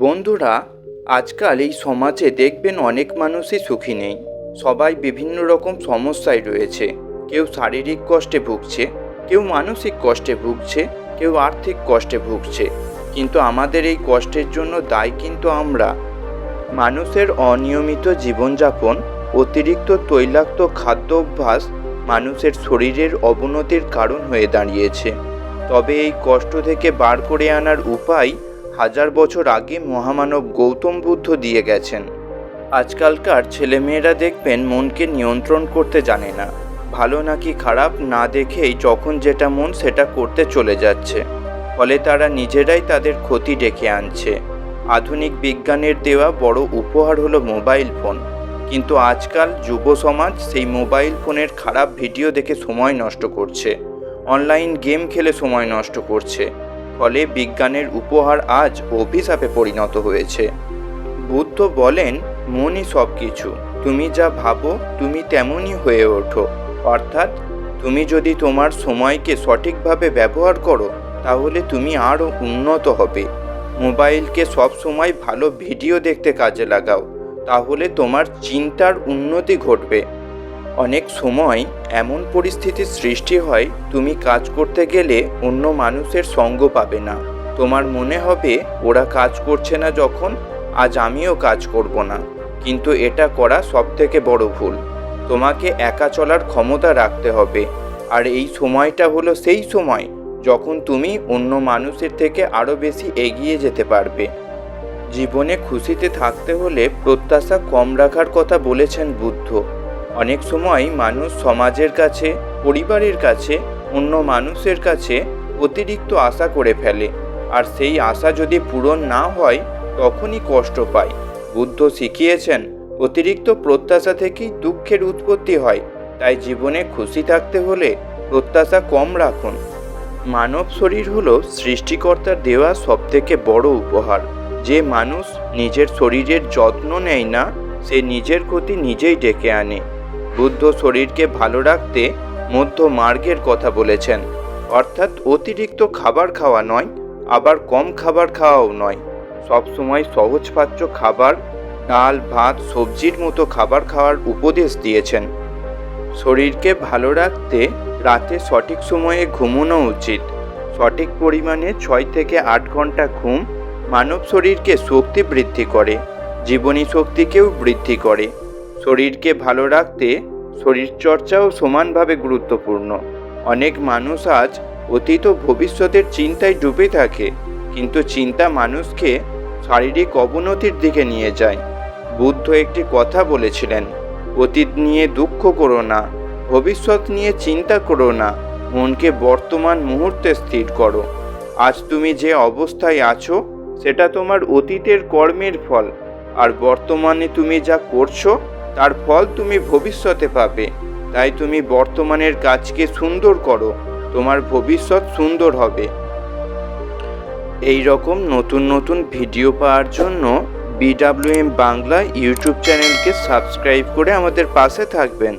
বন্ধুরা, আজকাল এই সমাজে দেখবেন অনেক মানুষই সুখী নেই। সবাই বিভিন্ন রকম সমস্যায় রয়েছে। কেউ শারীরিক কষ্টে ভুগছে, কেউ মানসিক কষ্টে ভুগছে, কেউ আর্থিক কষ্টে ভুগছে। কিন্তু আমাদের এই কষ্টের জন্য দায়ী কিন্তু আমরা। মানুষের অনিয়মিত জীবনযাপন, অতিরিক্ত তৈলাক্ত খাদ্য অভ্যাস মানুষের শরীরের অবনতির কারণ হয়ে দাঁড়িয়েছে। তবে এই কষ্ট থেকে বার করে আনার উপায় হাজার বছর আগে মহামানব গৌতম বুদ্ধ দিয়ে গেছেন। আজকালকার ছেলেমেয়েরা দেখবেন মনকে নিয়ন্ত্রণ করতে জানে না। ভালো নাকি খারাপ না দেখেই যখন যেটা মন সেটা করতে চলে যাচ্ছে। ফলে তারা নিজেরাই তাদের ক্ষতি ডেকে আনছে। আধুনিক বিজ্ঞানের দেওয়া বড় উপহার হলো মোবাইল ফোন। কিন্তু আজকাল যুব সমাজ সেই মোবাইল ফোনের খারাপ ভিডিও দেখে সময় নষ্ট করছে, অনলাইন গেম খেলে সময় নষ্ট করছে। ফলে বিজ্ঞানের উপহার আজ অভিশাপে পরিণত হয়েছে। বুদ্ধ বলেন, মনই সব কিছু, তুমি যা ভাবো তুমি তেমনই হয়ে ওঠো। অর্থাৎ তুমি যদি তোমার সময়কে সঠিকভাবে ব্যবহার করো তাহলে তুমি আরও উন্নত হবে। মোবাইলকে সব সময় ভালো ভিডিও দেখতে কাজে লাগাও, তাহলে তোমার চিন্তার উন্নতি ঘটবে। অনেক সময় এমন পরিস্থিতির সৃষ্টি হয়, তুমি কাজ করতে গেলে অন্য মানুষের সঙ্গ পাবে না। তোমার মনে হবে ওরা কাজ করছে না যখন, আজ আমিও কাজ করব না। কিন্তু এটা করা সবথেকে বড় ভুল। তোমাকে একা চলার ক্ষমতা রাখতে হবে। আর এই সময়টা হলো সেই সময় যখন তুমি অন্য মানুষের থেকে আরও বেশি এগিয়ে যেতে পারবে। জীবনে খুশিতে থাকতে হলে প্রত্যাশা কম রাখার কথা বলেছেন বুদ্ধ। অনেক সময় মানুষ সমাজের কাছে, পরিবারের কাছে, অন্য মানুষের কাছে অতিরিক্ত আশা করে ফেলে। আর সেই আশা যদি পূরণ না হয় তখনই কষ্ট পায়। বুদ্ধ শিখিয়েছেন, অতিরিক্ত প্রত্যাশা থেকেই দুঃখের উৎপত্তি হয়। তাই জীবনে খুশি থাকতে হলে প্রত্যাশা কম রাখুন। মানব শরীর হলো সৃষ্টিকর্তার দেওয়া সবথেকে বড় উপহার। যে মানুষ নিজের শরীরের যত্ন নেয় না, সে নিজের ক্ষতি নিজেই ডেকে আনে। বুদ্ধ শরীরকে ভালো রাখতে মধ্য মার্গের কথা বলেছেন। অর্থাৎ অতিরিক্ত খাবার খাওয়া নয়, আবার কম খাবার খাওয়াও নয়। সবসময় সহজপাচ্য খাবার, ডাল ভাত সবজির মতো খাবার খাওয়ার উপদেশ দিয়েছেন। শরীরকে ভালো রাখতে রাতে সঠিক সময়ে ঘুমানো উচিত। সঠিক পরিমাণে 6 থেকে 8 ঘন্টা ঘুম মানব শরীরকে শক্তি বৃদ্ধি করে, জীবনী শক্তিকেও বৃদ্ধি করে। শরীরকে ভালো রাখতে শরীরচর্চাও সমানভাবে গুরুত্বপূর্ণ। অনেক মানুষ আজ অতীত ও ভবিষ্যতের চিন্তায় ডুবে থাকে, কিন্তু চিন্তা মানুষকে শারীরিক অবনতির দিকে নিয়ে যায়। বুদ্ধ একটি কথা বলেছিলেন, অতীত নিয়ে দুঃখ করো না, ভবিষ্যৎ নিয়ে চিন্তা করো না, মনকে বর্তমান মুহূর্তে স্থির করো। আজ তুমি যে অবস্থায় আছো সেটা তোমার অতীতের কর্মের ফল, আর বর্তমানে তুমি যা করছো তার ফল তুমি ভবিষ্যতে পাবে। তাই তুমি বর্তমানের কাজকে সুন্দর করো, তোমার ভবিষ্যৎ সুন্দর হবে। এই রকম নতুন নতুন ভিডিও পাওয়ার জন্য BWM বাংলা ইউটিউব চ্যানেলকে সাবস্ক্রাইব করে আমাদের পাশে থাকবেন।